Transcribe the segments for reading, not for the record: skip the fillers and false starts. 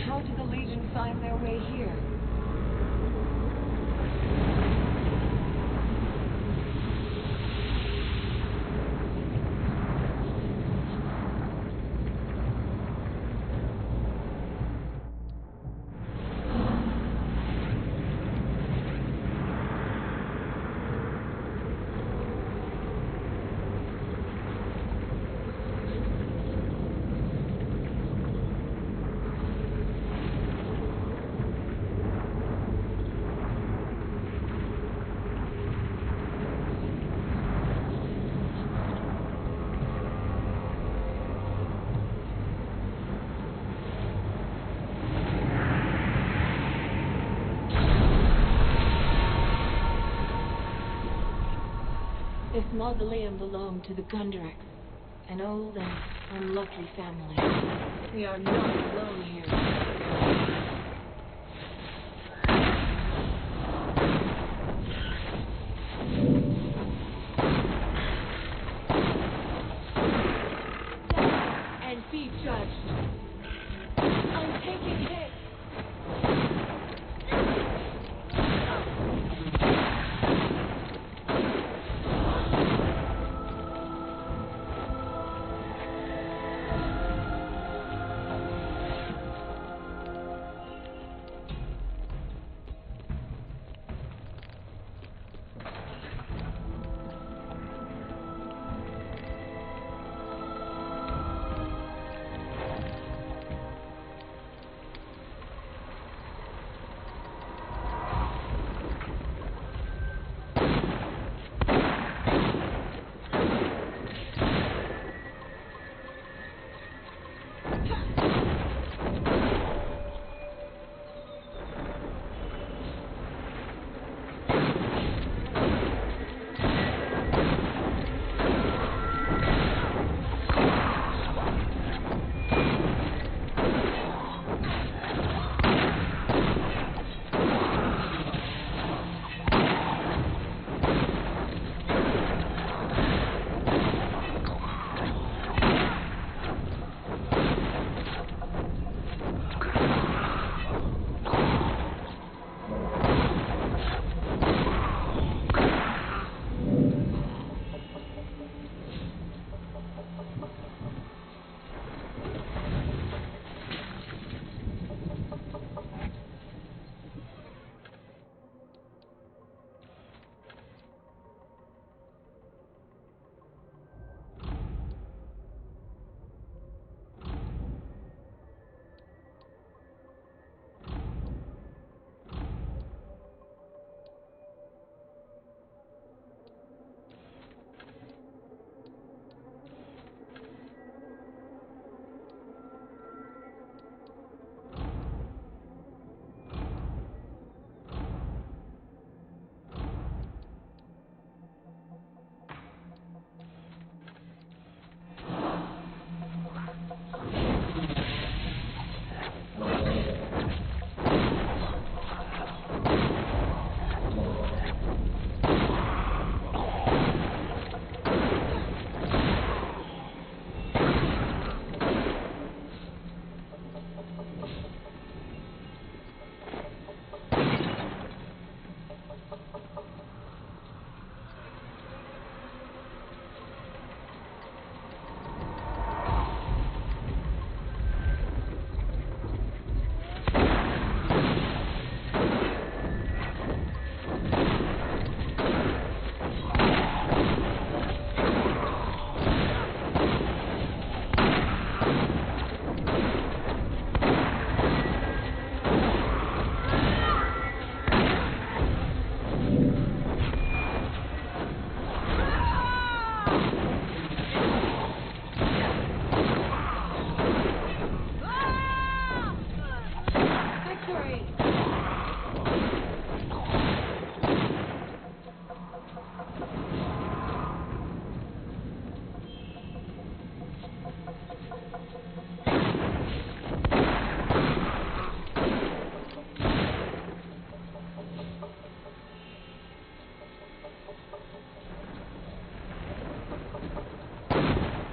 how did the Legion find their way here? This mausoleum belonged to the Gundrex, an old and unlucky family. We are not alone here. And be judged. I'm taking hits.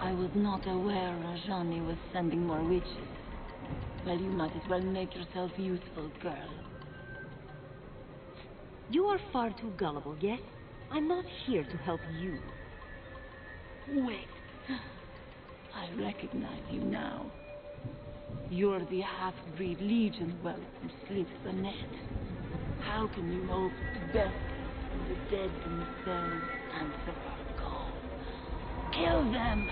I was not aware Rajani was sending more witches. Well, you might as well make yourself useful, girl. You are far too gullible, yes? I'm not here to help you. Wait. I recognize you now. You're the half-breed Legion whelp who slits the net. How can you hope to best when the dead themselves answer our call? Kill them!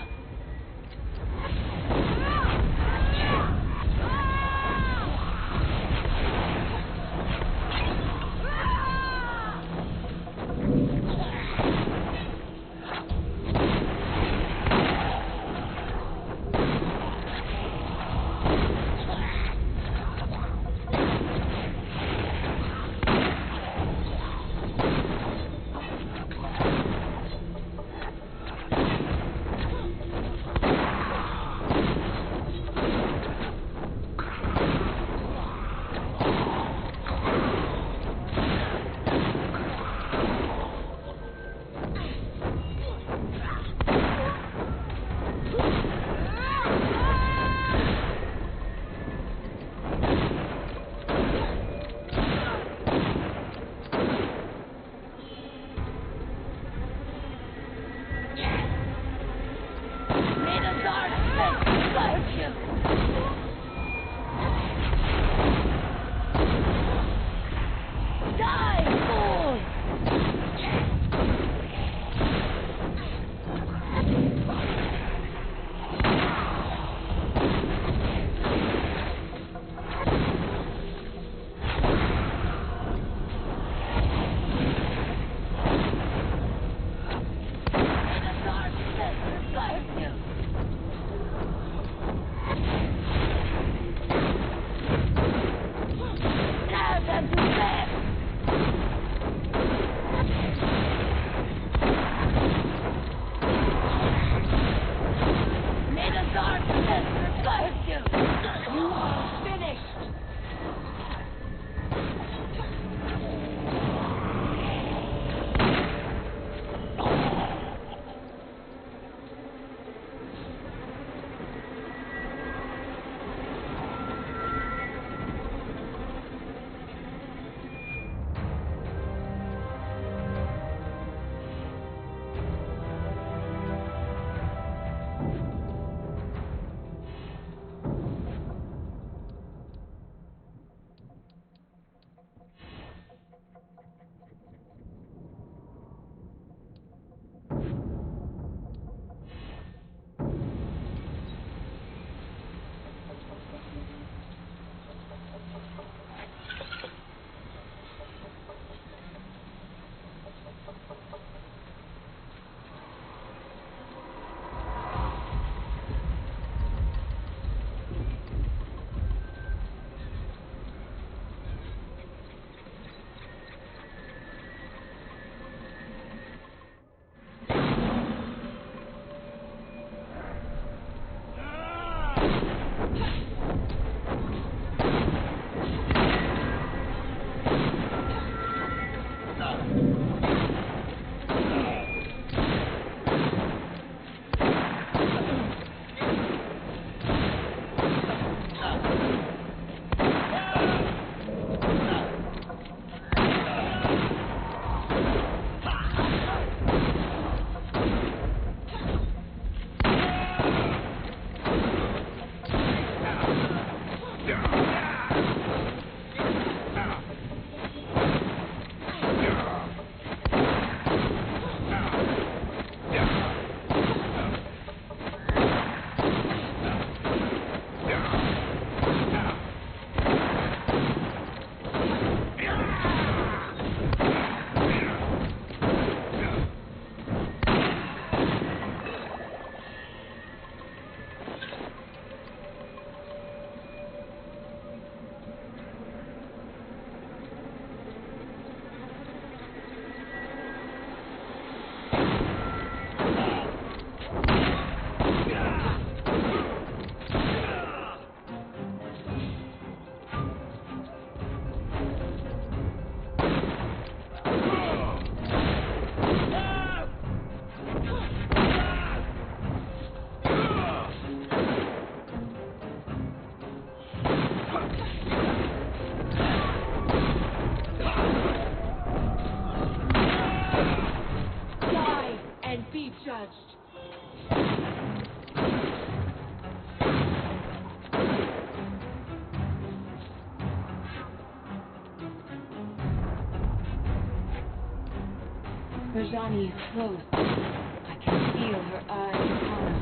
Johnny is close. I can feel her eyes upon us.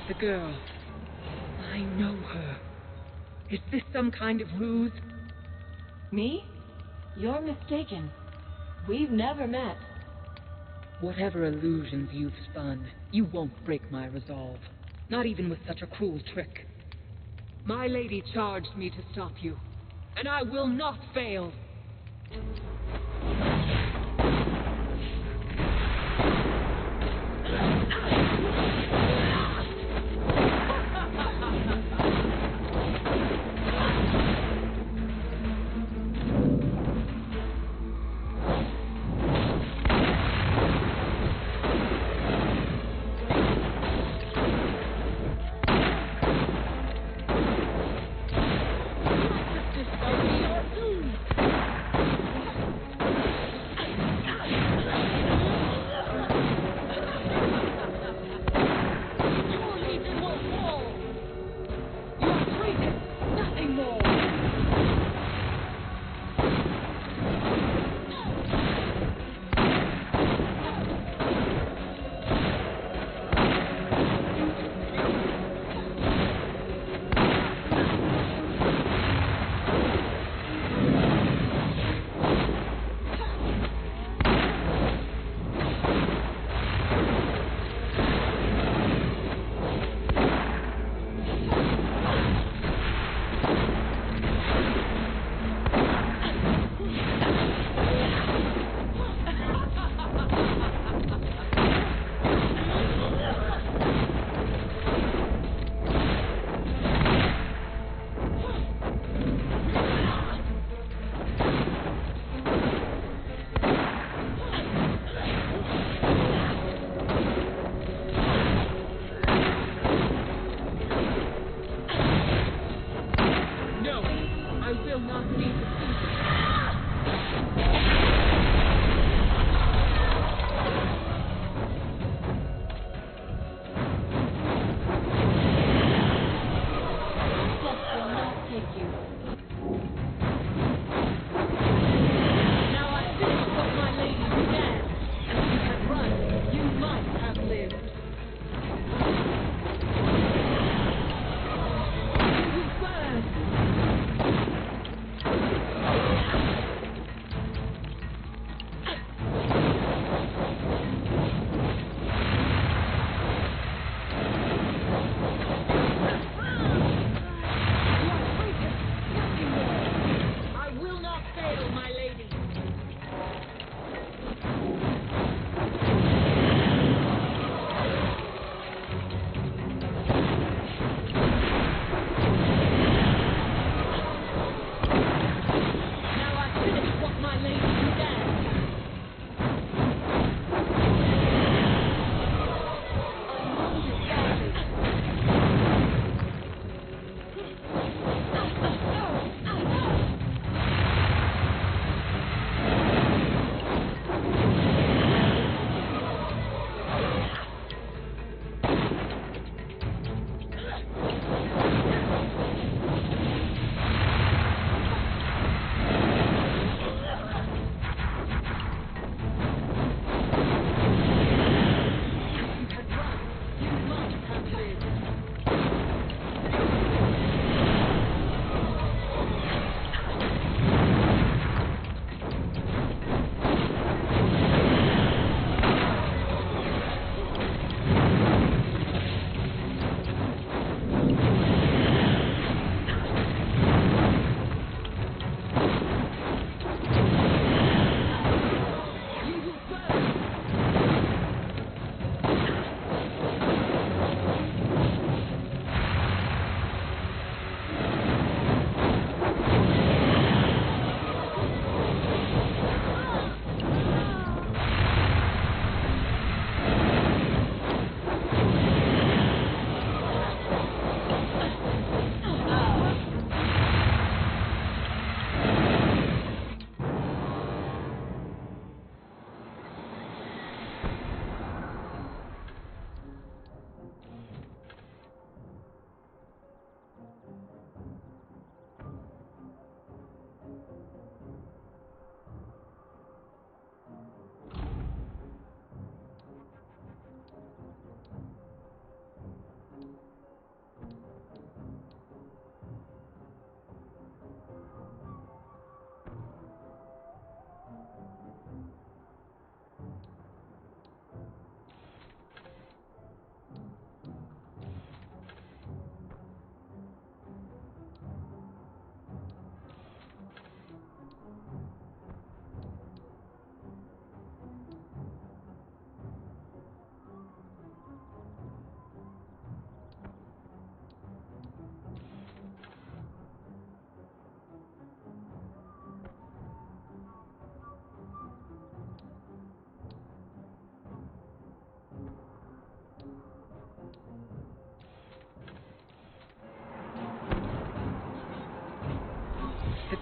The girl. I know her. Is this some kind of ruse? Me? You're mistaken. We've never met. Whatever illusions you've spun, you won't break my resolve. Not even with such a cruel trick. My lady charged me to stop you, and I will not fail.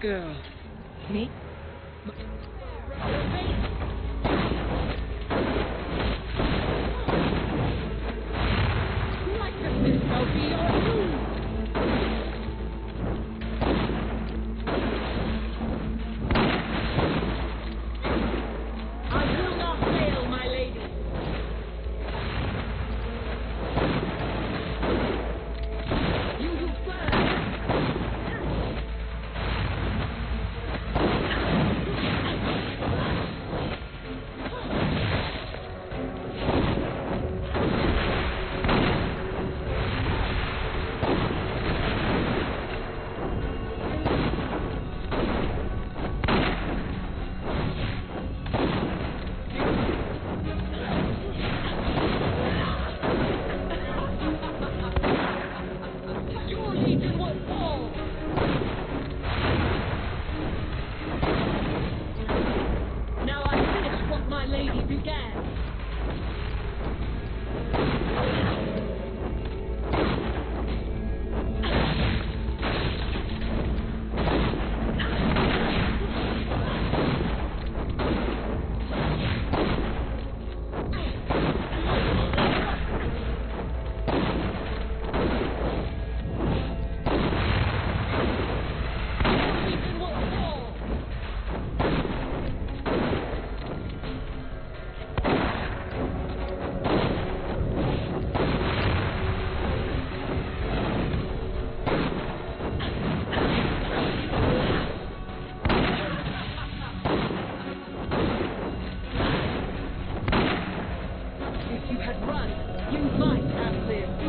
girl. Me? Righteousness shall be your doom! I will not fail, my lady! You will burn! Your legion will fall! Now I finish what my lady began. If you had run, you might have lived.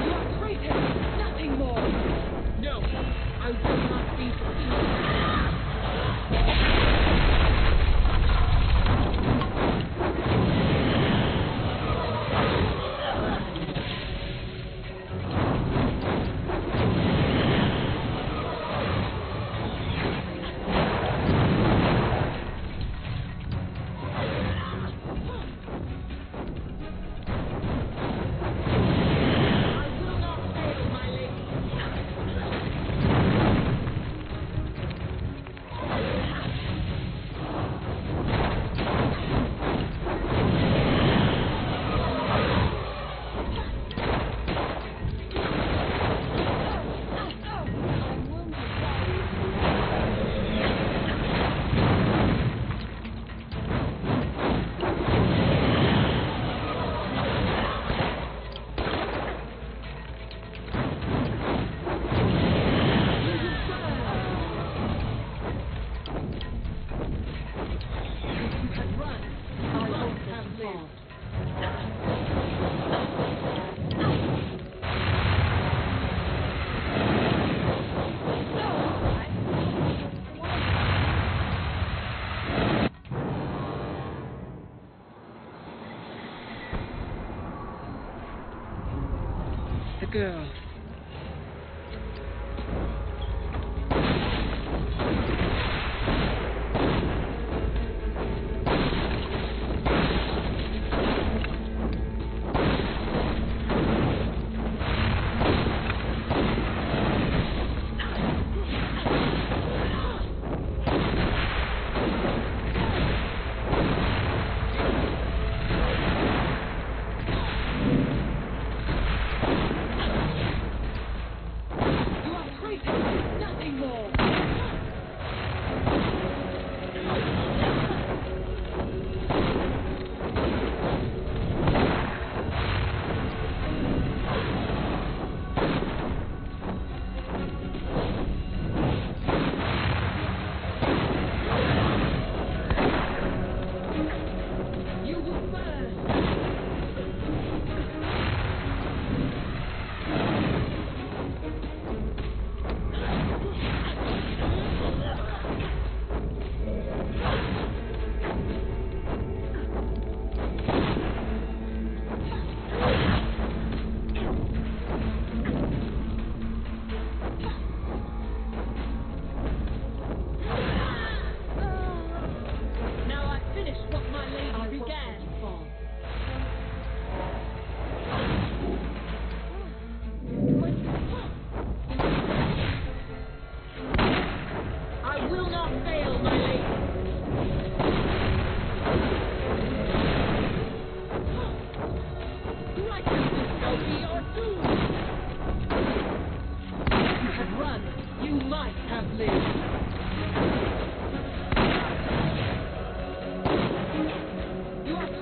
You are traitor, nothing more. No, I will not be I will not fail, my lady. If you had run, I would have lived. The girl.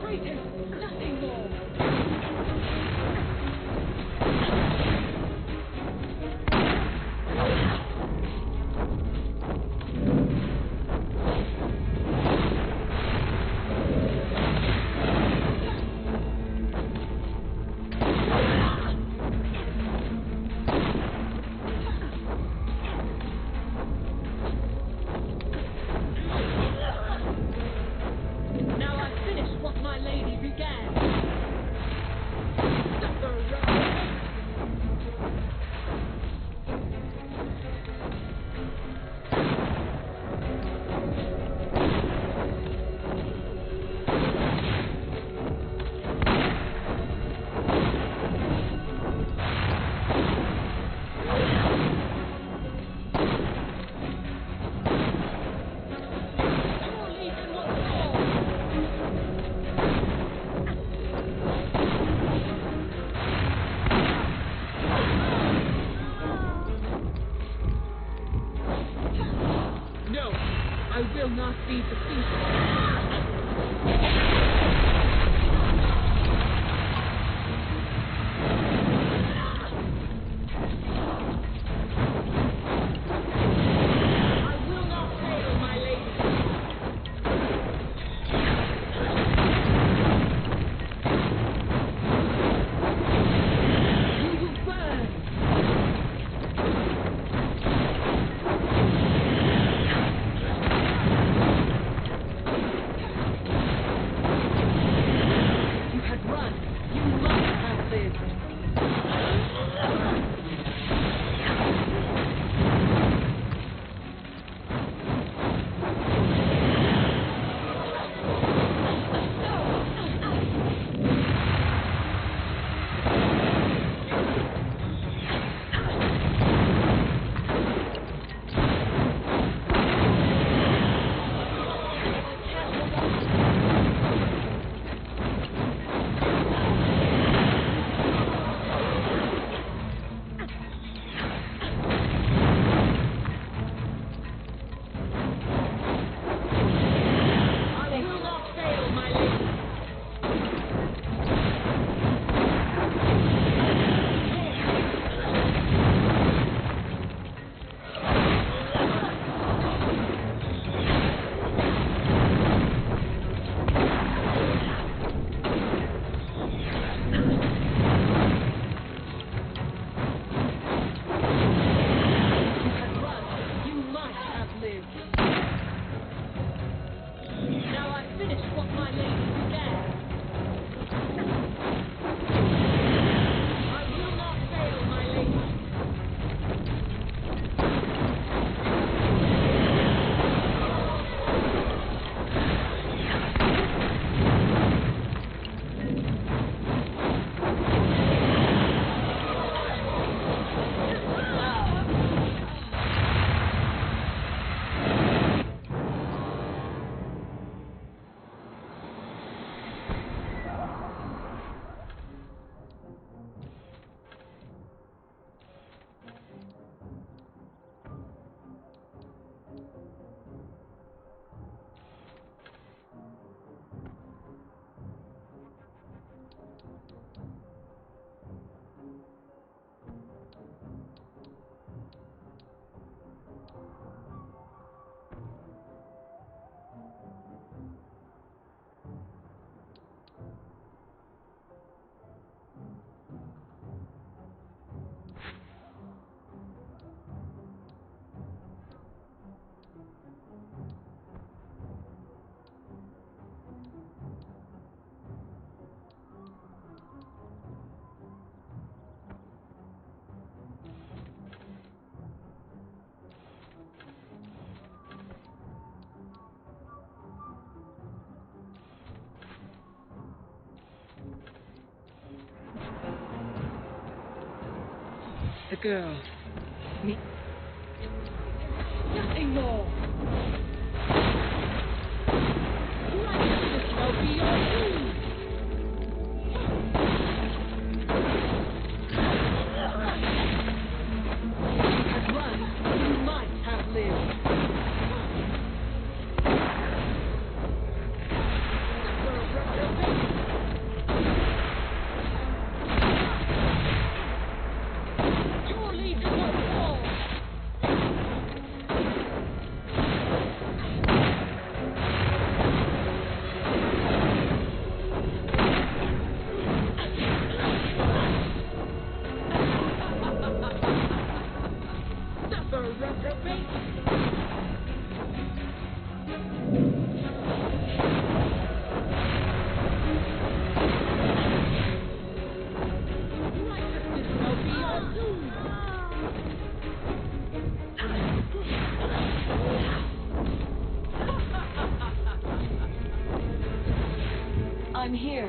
Titan! Nothing more! I will not be defeated. The girl. Me. Nothing more. Righteousness shall be your doom. You had run. You might have lived. Suffer a reprobate. I'm here.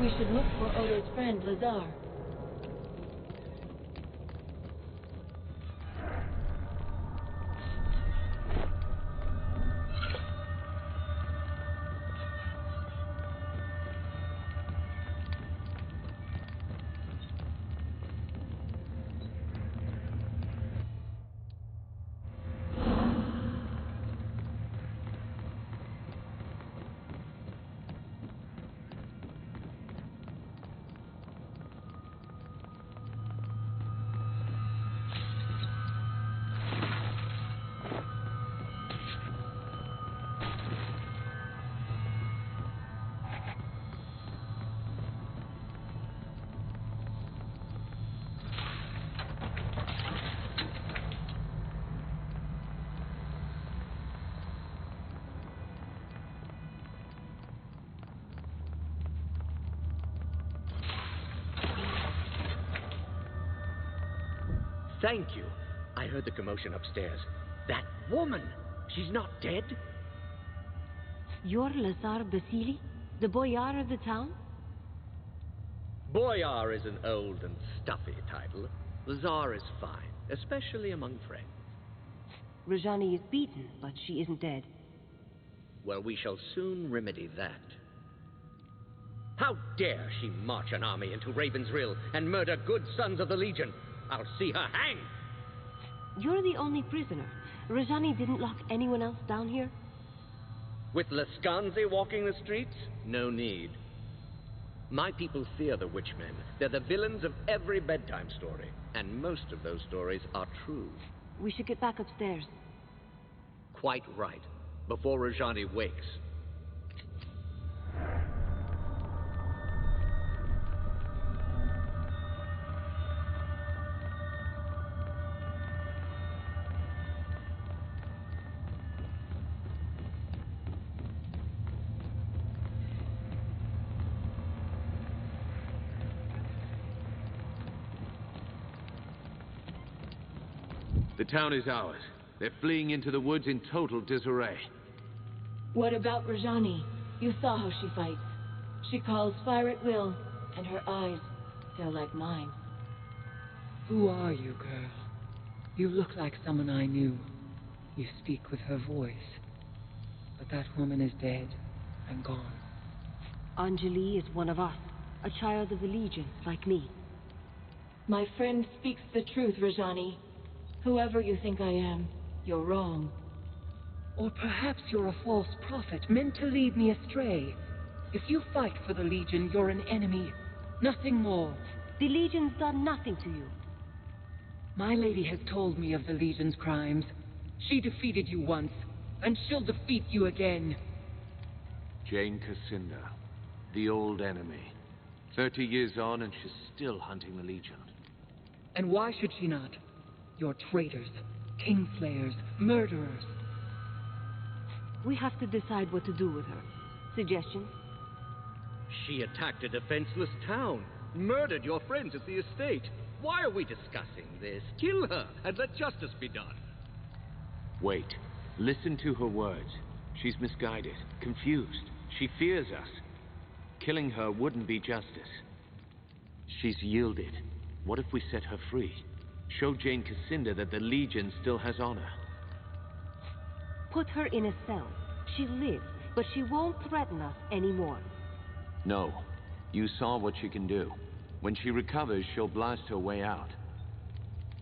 We should look for Odo's friend, Lazar. Thank you. I heard the commotion upstairs. That woman! She's not dead? You're Lazar Basili, the boyar of the town? Boyar is an old and stuffy title. Lazar is fine, especially among friends. Rajani is beaten, but she isn't dead. Well, we shall soon remedy that. How dare she march an army into Ravensrill and murder good sons of the Legion? I'll see her hanged! You're the only prisoner. Rajani didn't lock anyone else down here? With Lascanzi walking the streets? No need. My people fear the Witchmen. They're the villains of every bedtime story. And most of those stories are true. We should get back upstairs. Quite right. Before Rajani wakes. The town is ours. They're fleeing into the woods in total disarray. What about Rajani? You saw how she fights. She calls fire at will, and her eyes feel like mine. Who are you, girl? You look like someone I knew. You speak with her voice. But that woman is dead and gone. Anjali is one of us, a child of the Legion, like me. My friend speaks the truth, Rajani. Whoever you think I am, you're wrong. Or perhaps you're a false prophet meant to lead me astray. If you fight for the Legion, you're an enemy. Nothing more. The Legion's done nothing to you. My lady has told me of the Legion's crimes. She defeated you once, and she'll defeat you again. Jane Cassinda, the old enemy. 30 years on and she's still hunting the Legion. And why should she not? You're traitors, kingslayers, murderers. We have to decide what to do with her. Suggestions? She attacked a defenseless town, murdered your friends at the estate. Why are we discussing this? Kill her and let justice be done. Wait. Listen to her words. She's misguided, confused. She fears us. Killing her wouldn't be justice. She's yielded. What if we set her free? Show Jane Cassinda that the Legion still has honor. Put her in a cell. She lives, but she won't threaten us anymore. No. You saw what she can do. When she recovers, she'll blast her way out.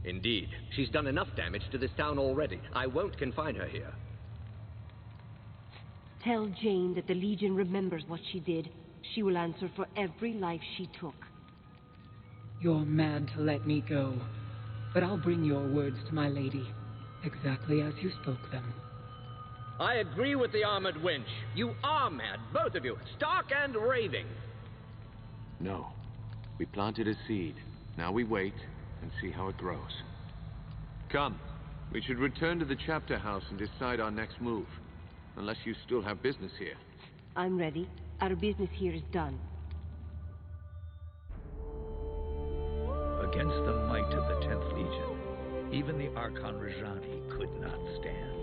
Indeed. She's done enough damage to this town already. I won't confine her here. Tell Jane that the Legion remembers what she did. She will answer for every life she took. You're mad to let me go. But I'll bring your words to my lady, exactly as you spoke them. I agree with the armored wench. You are mad, both of you, stark and raving. No. We planted a seed. Now we wait and see how it grows. Come. We should return to the chapter house and decide our next move. Unless you still have business here. I'm ready. Our business here is done. Against the might of the 10th Legion, even the Archon Rajani could not stand.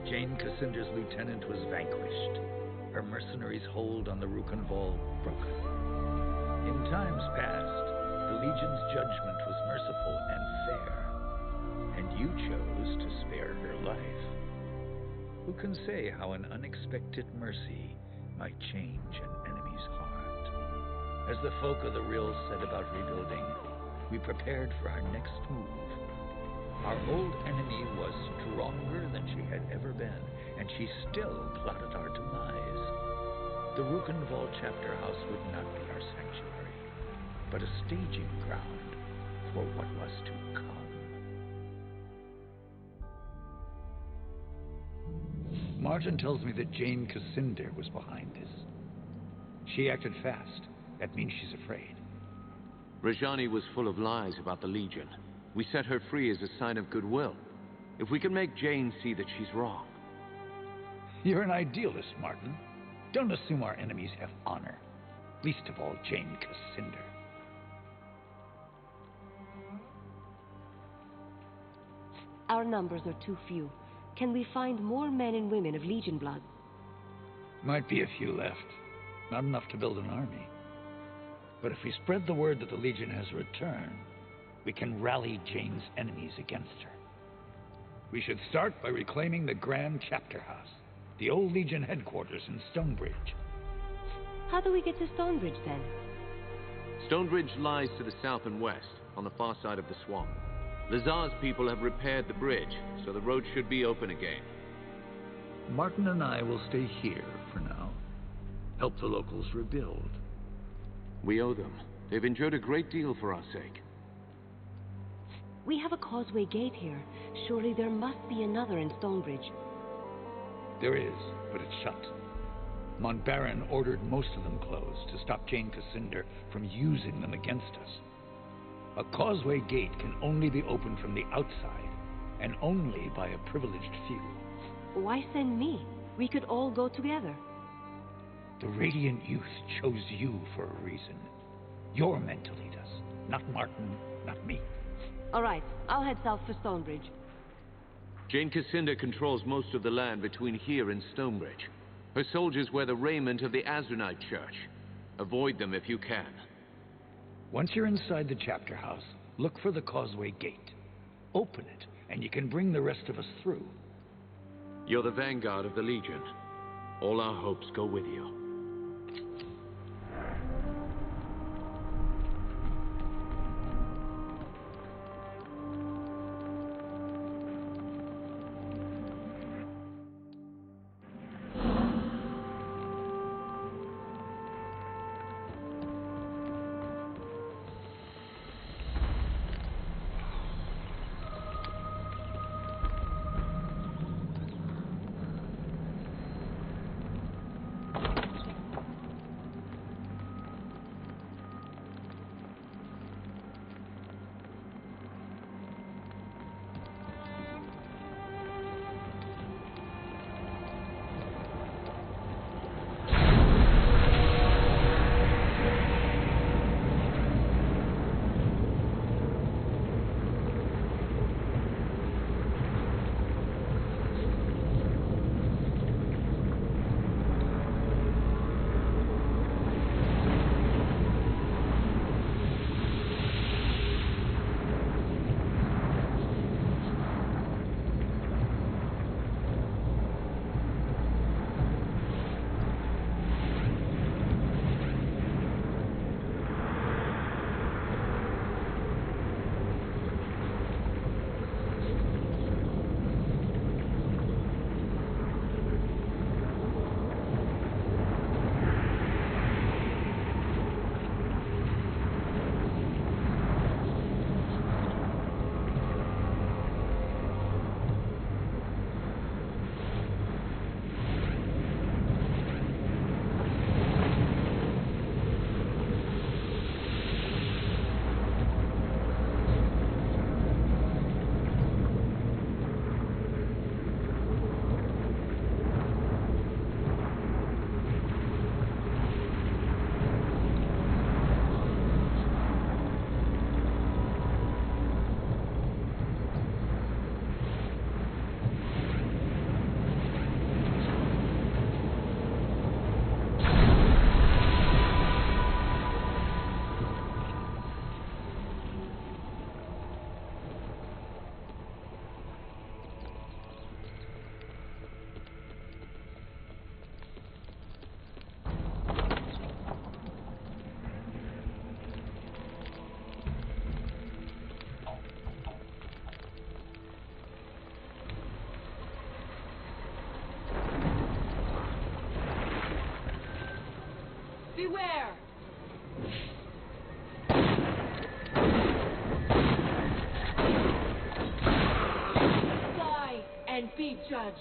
Jane Cassinda's lieutenant was vanquished, her mercenaries' hold on the Rukenval broken. In times past, the Legion's judgment was merciful and fair, and you chose to spare her life. Who can say how an unexpected mercy might change an enemy's heart? As the folk of the Rill said about rebuilding, we prepared for our next move. Our old enemy was stronger than she had ever been, and she still plotted our demise. The Rukenval chapter house would not be our sanctuary, but a staging ground for what was to come. Martin tells me that Jane Cassinda was behind this. She acted fast. That means she's afraid. Rajani was full of lies about the Legion. We set her free as a sign of goodwill. If we can make Jane see that she's wrong. You're an idealist, Martin. Don't assume our enemies have honor. Least of all, Jane Cassinda. Our numbers are too few. Can we find more men and women of Legion blood? Might be a few left. Not enough to build an army. But if we spread the word that the Legion has returned, we can rally Jane's enemies against her. We should start by reclaiming the Grand Chapter House. The old Legion headquarters in Stonebridge. How do we get to Stonebridge, then? Stonebridge lies to the south and west, on the far side of the swamp. Lazar's people have repaired the bridge, so the road should be open again. Martin and I will stay here for now. Help the locals rebuild. We owe them. They've endured a great deal for our sake. We have a causeway gate here. Surely there must be another in Stonebridge. There is, but it's shut. Montbaron ordered most of them closed to stop Jane Cassinder from using them against us. A causeway gate can only be opened from the outside, and only by a privileged few. Why send me? We could all go together. The Radiant Youth chose you for a reason. You're meant to lead us, not Martin, not me. All right, I'll head south for Stonebridge. Jane Cassinder controls most of the land between here and Stonebridge. Her soldiers wear the raiment of the Azranite Church. Avoid them if you can. Once you're inside the chapter house, look for the causeway gate. Open it, and you can bring the rest of us through. You're the vanguard of the Legion. All our hopes go with you. Beware! Die and be judged.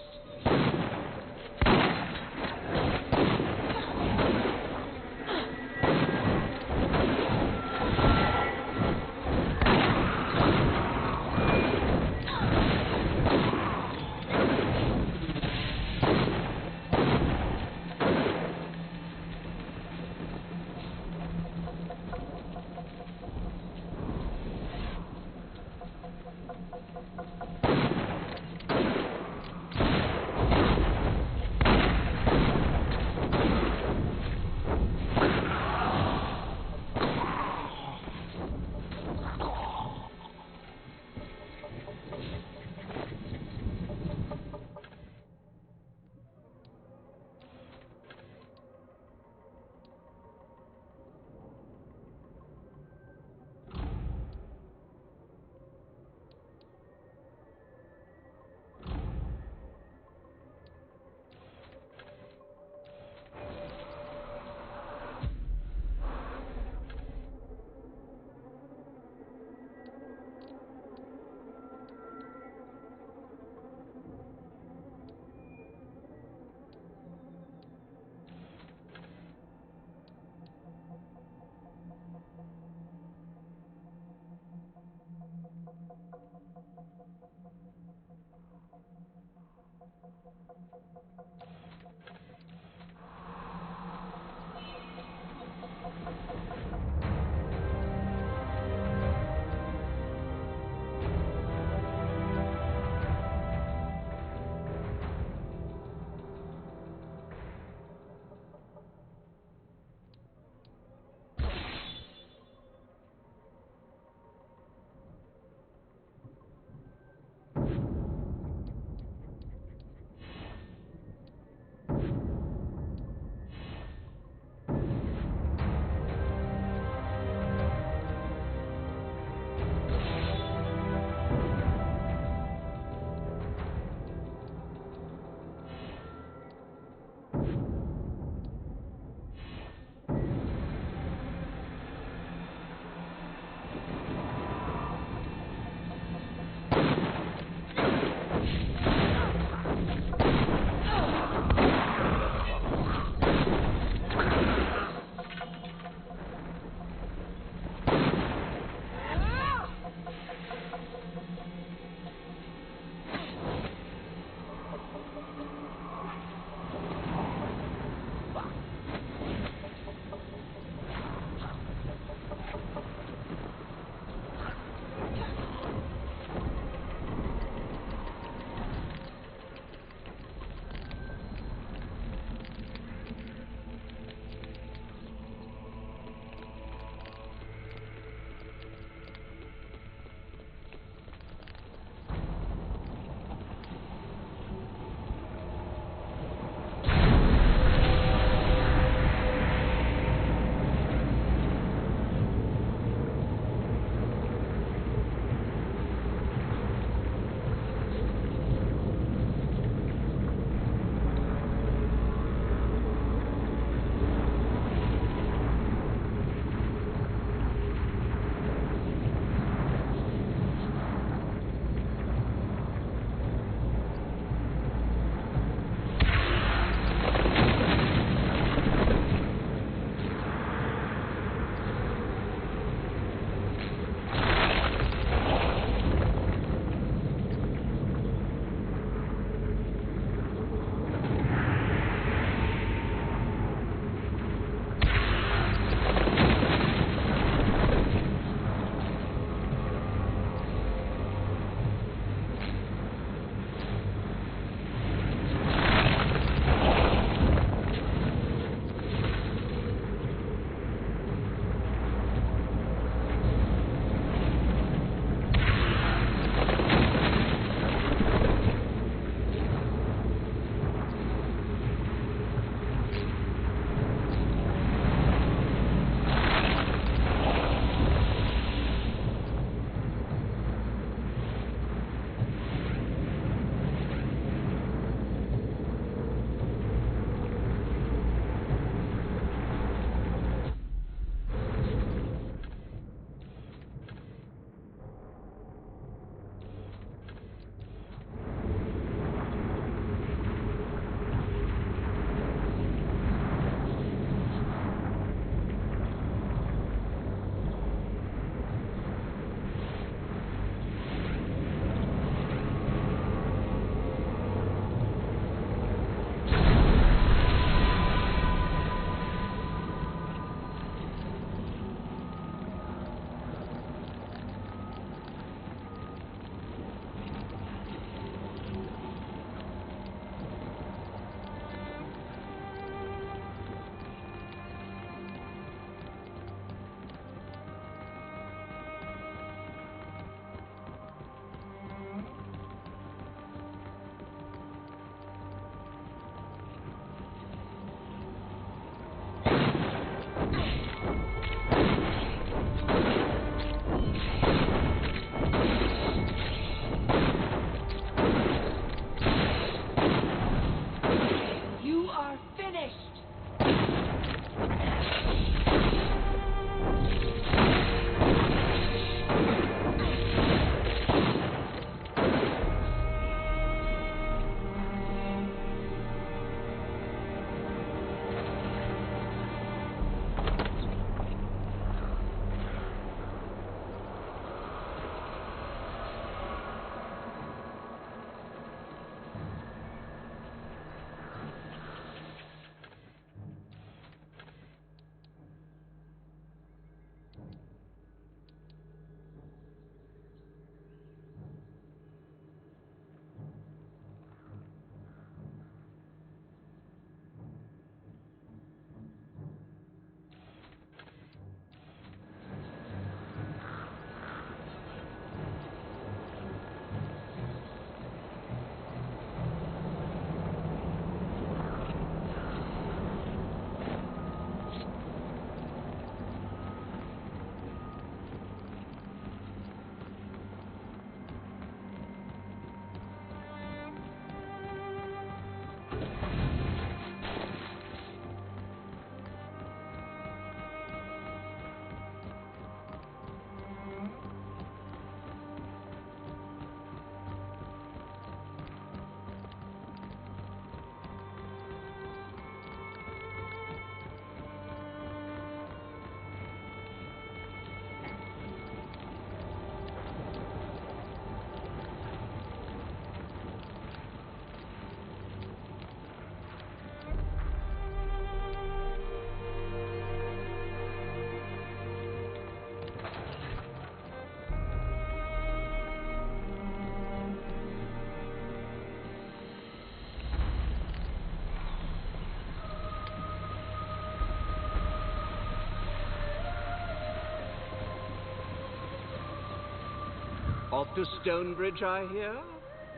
Off to Stonebridge, I hear?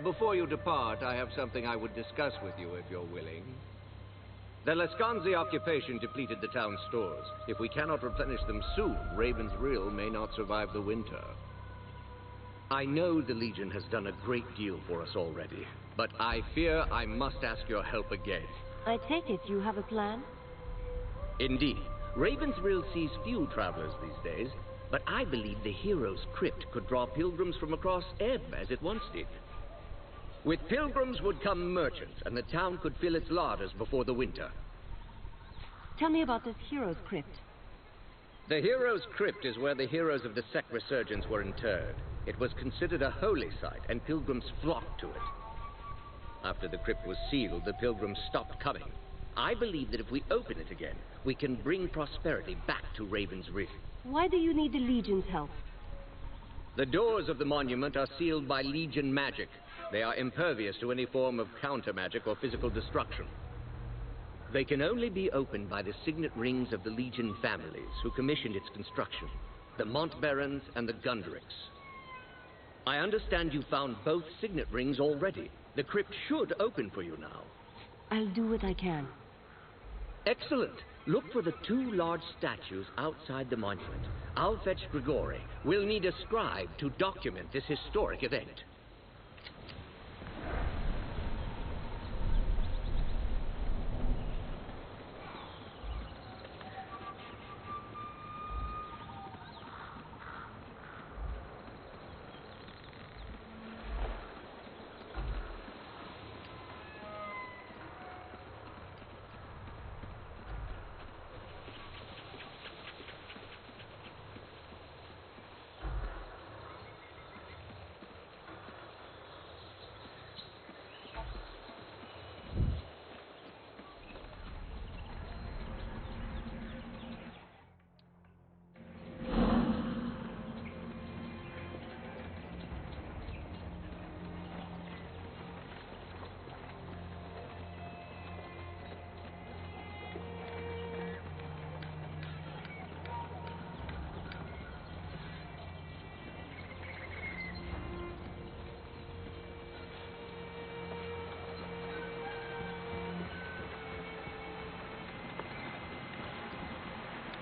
Before you depart, I have something I would discuss with you if you're willing. The Lascanzi occupation depleted the town's stores. If we cannot replenish them soon, Raven's Rill may not survive the winter. I know the Legion has done a great deal for us already, but I fear I must ask your help again. I take it you have a plan? Indeed. Raven's Rill sees few travelers these days, but I believe the Hero's Crypt could draw pilgrims from across Ebb as it once did. With pilgrims would come merchants, and the town could fill its larders before the winter. Tell me about this Hero's Crypt. The Hero's Crypt is where the heroes of the Sect Resurgence were interred. It was considered a holy site, and pilgrims flocked to it. After the crypt was sealed, the pilgrims stopped coming. I believe that if we open it again, we can bring prosperity back to Raven's Rill. Why do you need the Legion's help? The doors of the monument are sealed by Legion magic. They are impervious to any form of counter-magic or physical destruction. They can only be opened by the signet rings of the Legion families who commissioned its construction, the Montbarons and the Gundricks. I understand you found both signet rings already. The crypt should open for you now. I'll do what I can. Excellent. Look for the two large statues outside the monument. I'll fetch Grigori. We'll need a scribe to document this historic event.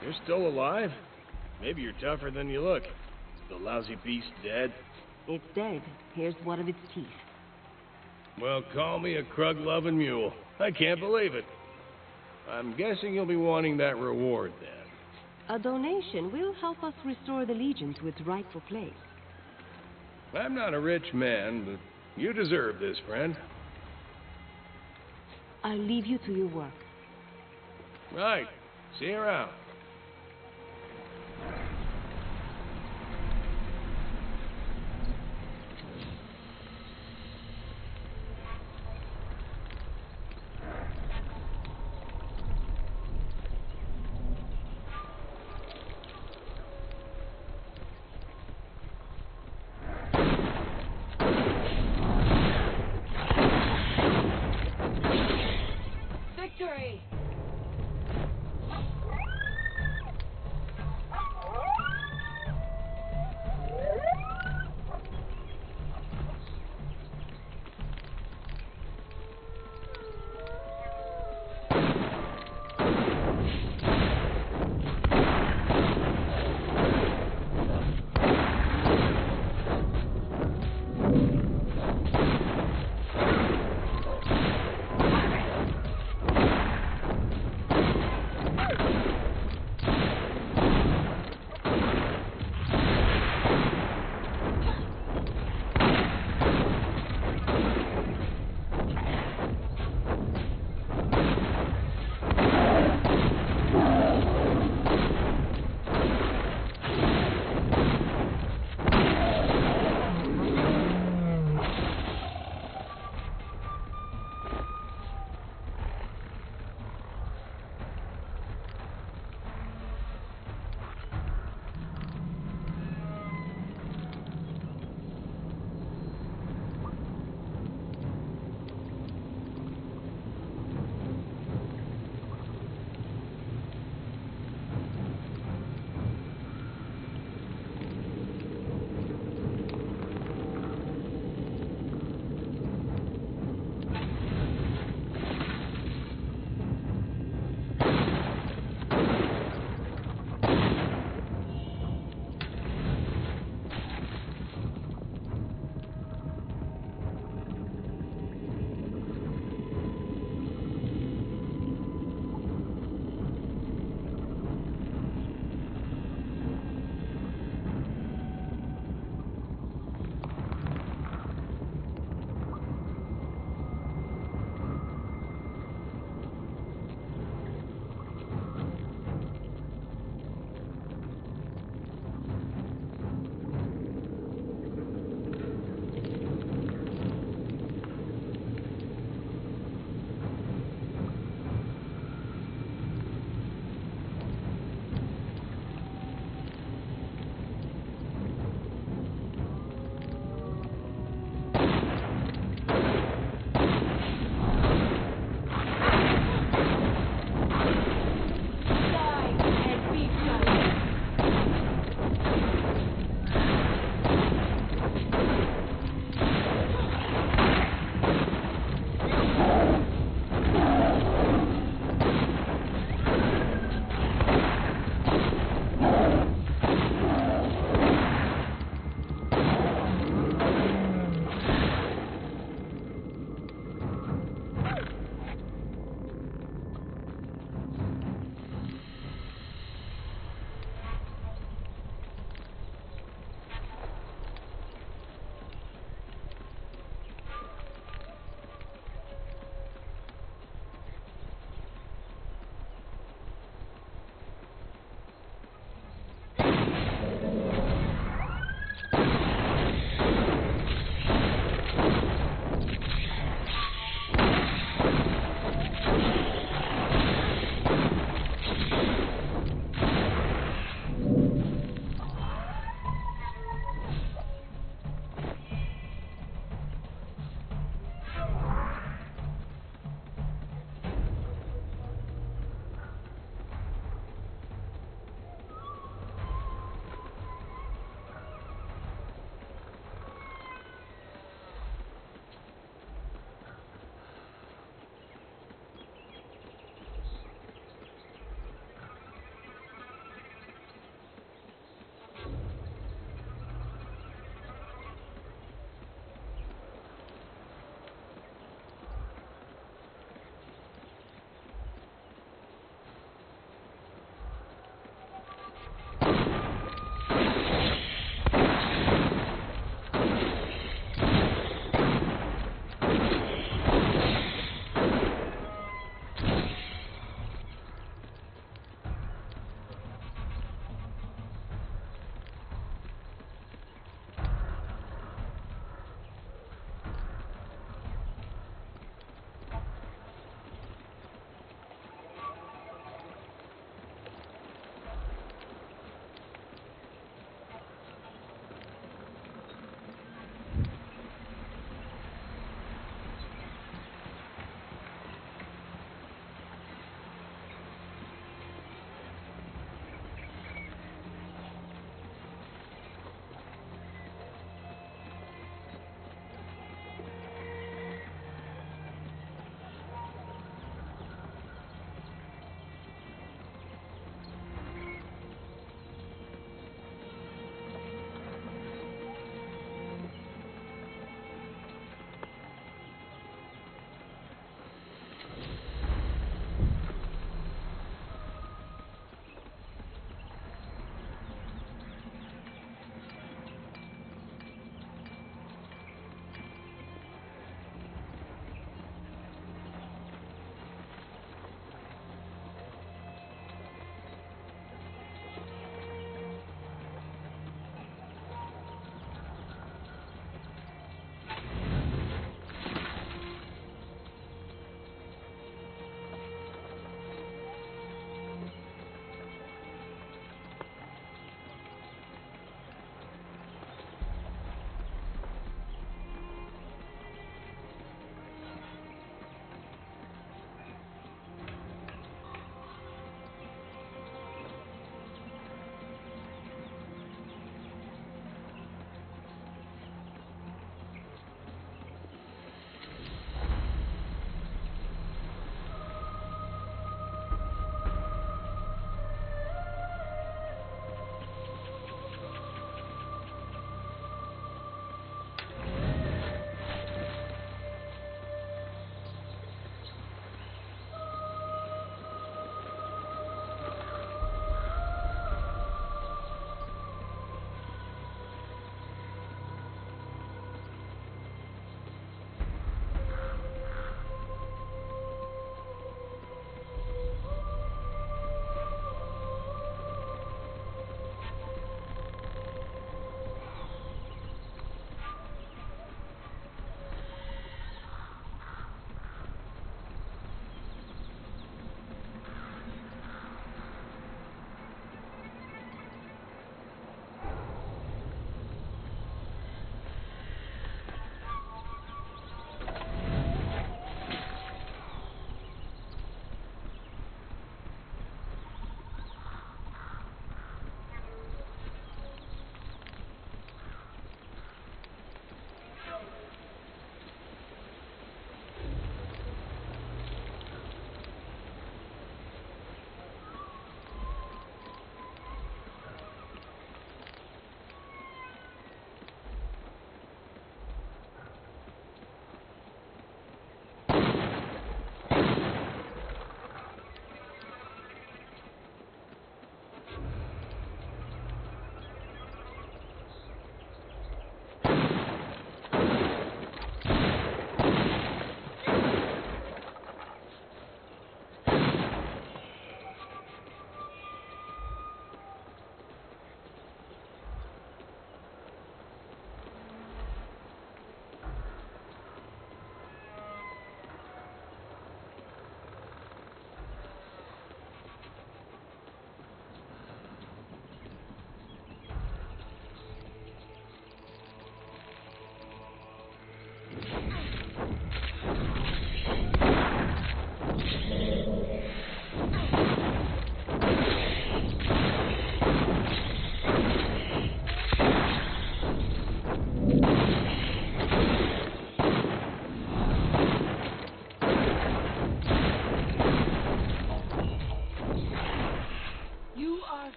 You're still alive? Maybe you're tougher than you look. Is the lousy beast dead? It's dead. Here's one of its teeth. Well, call me a crug-loving mule. I can't believe it. I'm guessing you'll be wanting that reward, then. A donation will help us restore the Legion to its rightful place. I'm not a rich man, but you deserve this, friend. I'll leave you to your work. Right. See you around. Victory!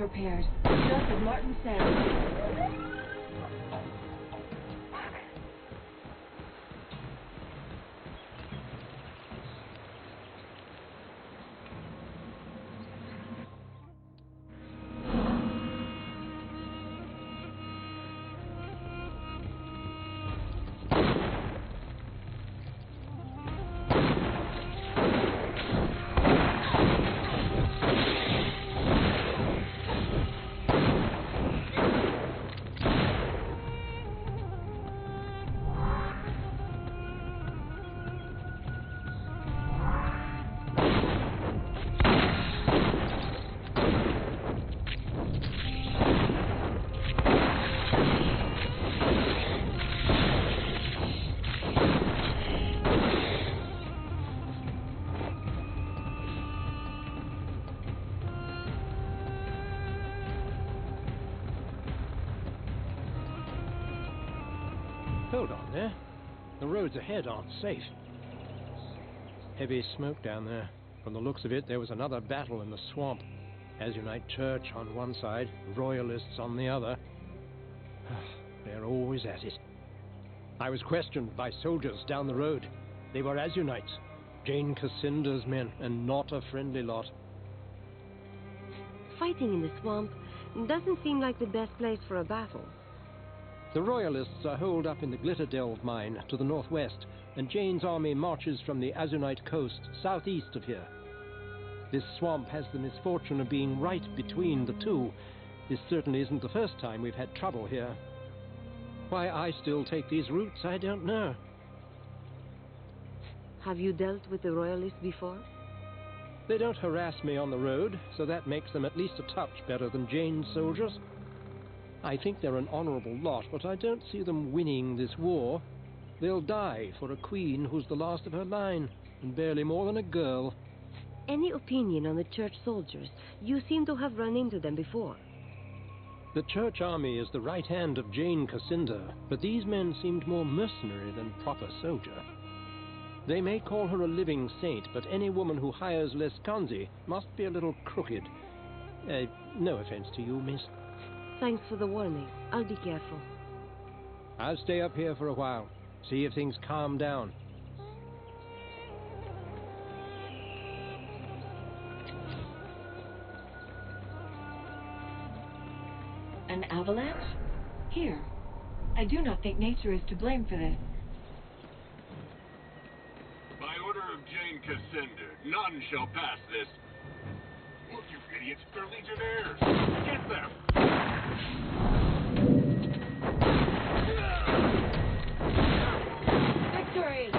repaired, just as Martin said. Hold on there. The roads ahead aren't safe. Heavy smoke down there. From the looks of it, there was another battle in the swamp. Azunite Church on one side, Royalists on the other. They're always at it. I was questioned by soldiers down the road. They were Azunites, Jane Cassinder's men, and not a friendly lot. Fighting in the swamp doesn't seem like the best place for a battle. The Royalists are holed up in the Glitterdelve mine to the northwest, and Jane's army marches from the Azunite coast southeast of here. This swamp has the misfortune of being right between the two. This certainly isn't the first time we've had trouble here. Why I still take these routes, I don't know. Have you dealt with the Royalists before? They don't harass me on the road, so that makes them at least a touch better than Jane's soldiers. I think they're an honorable lot, but I don't see them winning this war. They'll die for a queen who's the last of her line, and barely more than a girl. Any opinion on the church soldiers? You seem to have run into them before. The church army is the right hand of Jane Cassinder, but these men seemed more mercenary than proper soldier. They may call her a living saint, but any woman who hires Lescanzi must be a little crooked. No offense to you, miss. Thanks for the warning. I'll be careful. I'll stay up here for a while, see if things calm down. An avalanche? Here. I do not think nature is to blame for this. By order of Jane Cassinder, none shall pass this. Look, you idiots, they're legionnaires! Get them! Victory!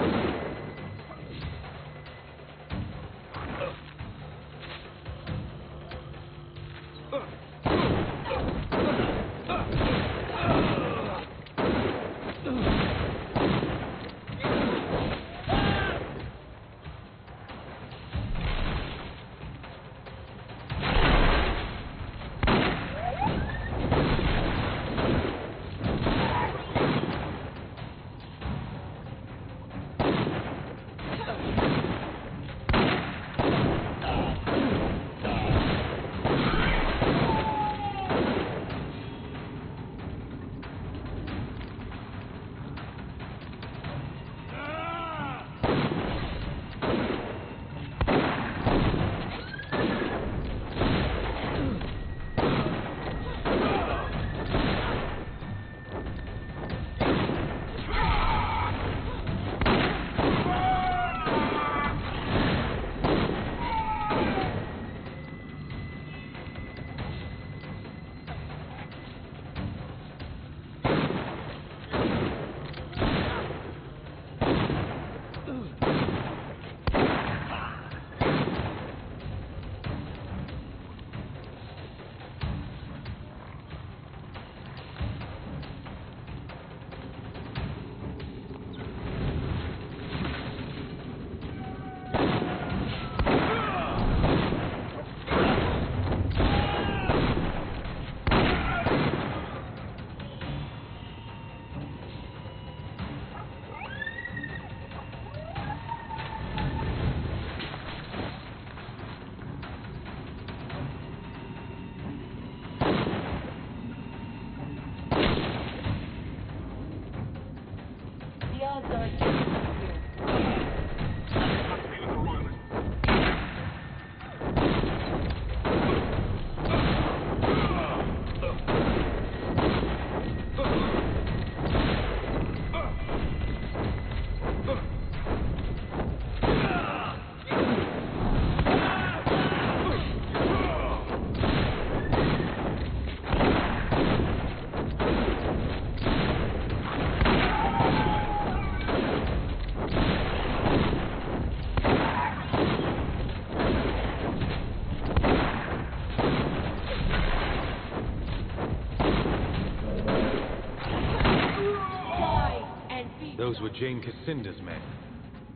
Those were Jane Cassinder's men.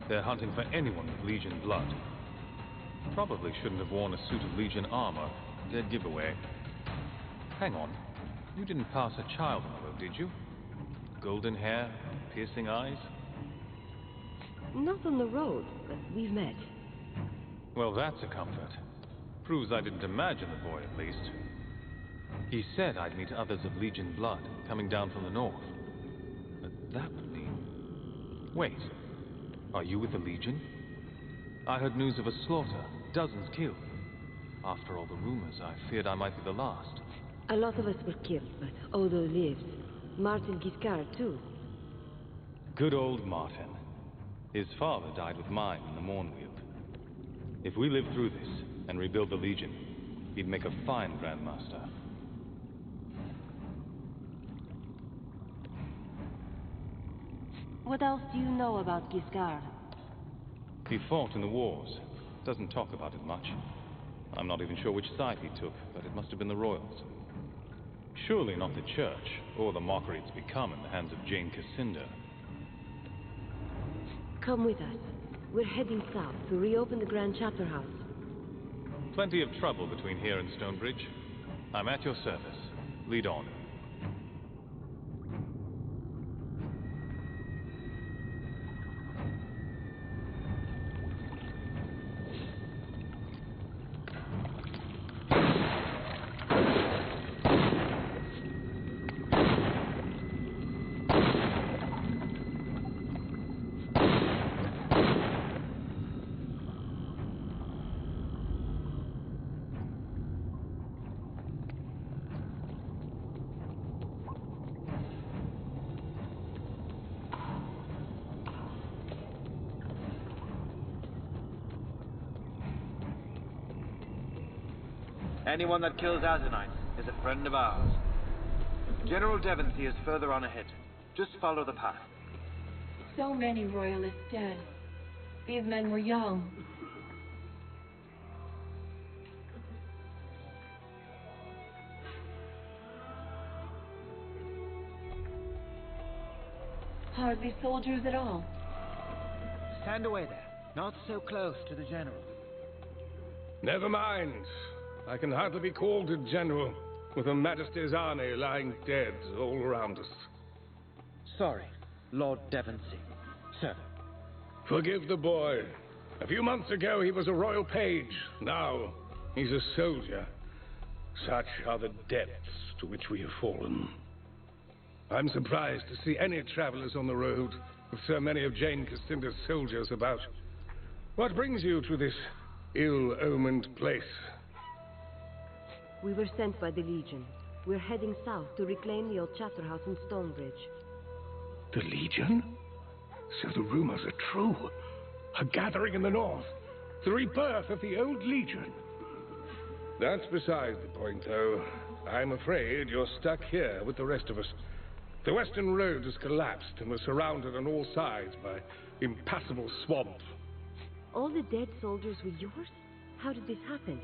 They're hunting for anyone with Legion blood. Probably shouldn't have worn a suit of Legion armor. Dead giveaway. Hang on. You didn't pass a child on the road, did you? Golden hair, piercing eyes? Not on the road, but we've met. Well, that's a comfort. Proves I didn't imagine the boy, at least. He said I'd meet others of Legion blood, coming down from the north. But that would mean... Wait. Are you with the Legion? I heard news of a slaughter, dozens killed. After all the rumors, I feared I might be the last. A lot of us were killed, but Odo lives. Martin Giscard, too. Good old Martin. His father died with mine in the Mornweald. If we live through this and rebuild the Legion, he'd make a fine Grand Master. What else do you know about Giscard? He fought in the wars. Doesn't talk about it much. I'm not even sure which side he took, but it must have been the royals. Surely not the church, or the mockery it's become in the hands of Jane Cassinder. Come with us. We're heading south to reopen the Grand Chapter House. Plenty of trouble between here and Stonebridge. I'm at your service. Lead on. Anyone that kills Azanites is a friend of ours. General Devonsey is further on ahead. Just follow the path. So many royalists dead. These men were young. Hardly soldiers at all. Stand away there. Not so close to the general. Never mind. I can hardly be called a general, with Her Majesty's army lying dead all around us. Sorry, Lord Devonsey. Sir. Forgive the boy. A few months ago he was a royal page. Now he's a soldier. Such are the depths to which we have fallen. I'm surprised to see any travelers on the road with so many of Jane Cassinder's soldiers about. What brings you to this ill-omened place? We were sent by the Legion. We're heading south to reclaim the old chapter house in Stonebridge. The Legion? So the rumors are true. A gathering in the north. The rebirth of the old Legion. That's beside the point, though. I'm afraid you're stuck here with the rest of us. The western road has collapsed and we're surrounded on all sides by impassable swamp. All the dead soldiers were yours? How did this happen?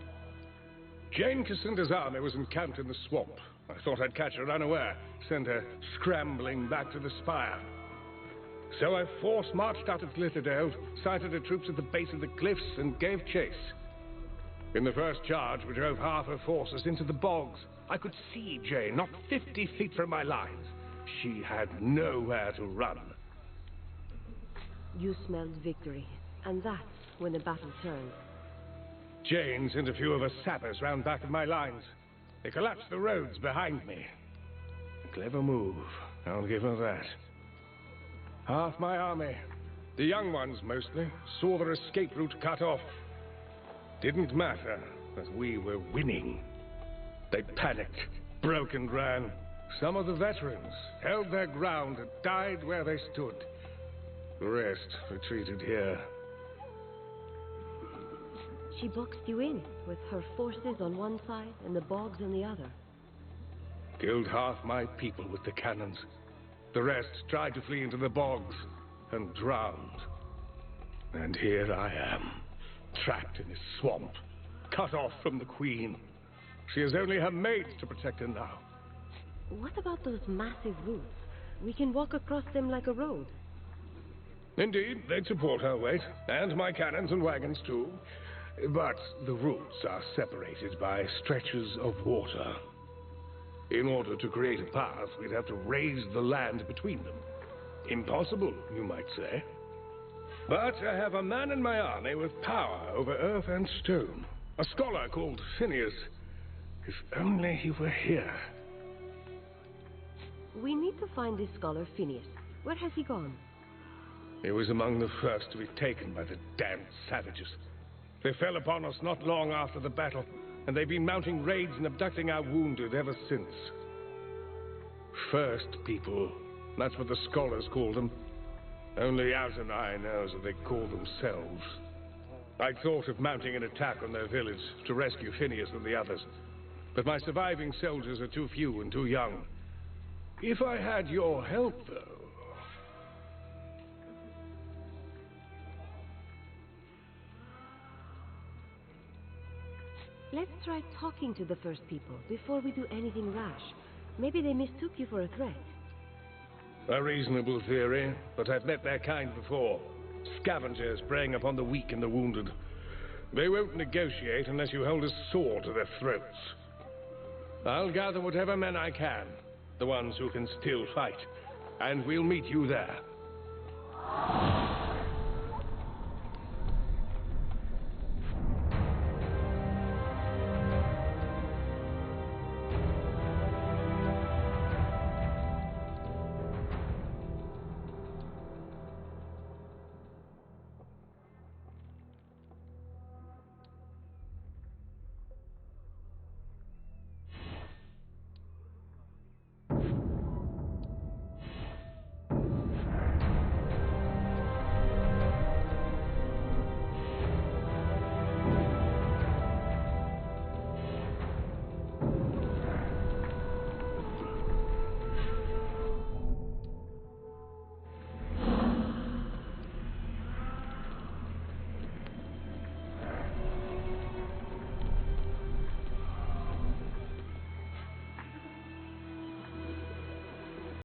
Jane Cassinder's army was encamped in the swamp. I thought I'd catch her unaware, send her scrambling back to the spire. So I force-marched out of Glitterdale, sighted her troops at the base of the cliffs, and gave chase. In the first charge, we drove half her forces into the bogs. I could see Jane, not 50 feet from my lines. She had nowhere to run. You smelled victory, and that's when the battle turned. Jane sent a few of her sappers round back of my lines. They collapsed the roads behind me. A clever move, I'll give her that. Half my army, the young ones mostly, saw their escape route cut off. Didn't matter that we were winning. They panicked, broke and ran. Some of the veterans held their ground and died where they stood. The rest retreated here. She boxed you in, with her forces on one side and the bogs on the other. Killed half my people with the cannons. The rest tried to flee into the bogs and drowned. And here I am, trapped in this swamp, cut off from the Queen. She has only her maids to protect her now. What about those massive roots? We can walk across them like a road. Indeed, they'd support her weight, and my cannons and wagons too. But the roots are separated by stretches of water. In order to create a path, we'd have to raise the land between them. Impossible, you might say. But I have a man in my army with power over earth and stone. A scholar called Phineas. If only he were here. We need to find this scholar Phineas. Where has he gone? He was among the first to be taken by the damned savages. They fell upon us not long after the battle, and they've been mounting raids and abducting our wounded ever since. First people, that's what the scholars call them. Only Azanai knows what they call themselves. I thought of mounting an attack on their village to rescue Phineas and the others, but my surviving soldiers are too few and too young. If I had your help, though... Let's try talking to the first people before we do anything rash. Maybe they mistook you for a threat. A reasonable theory, but I've met their kind before. Scavengers preying upon the weak and the wounded. They won't negotiate unless you hold a sword to their throats. I'll gather whatever men I can, the ones who can still fight, and we'll meet you there.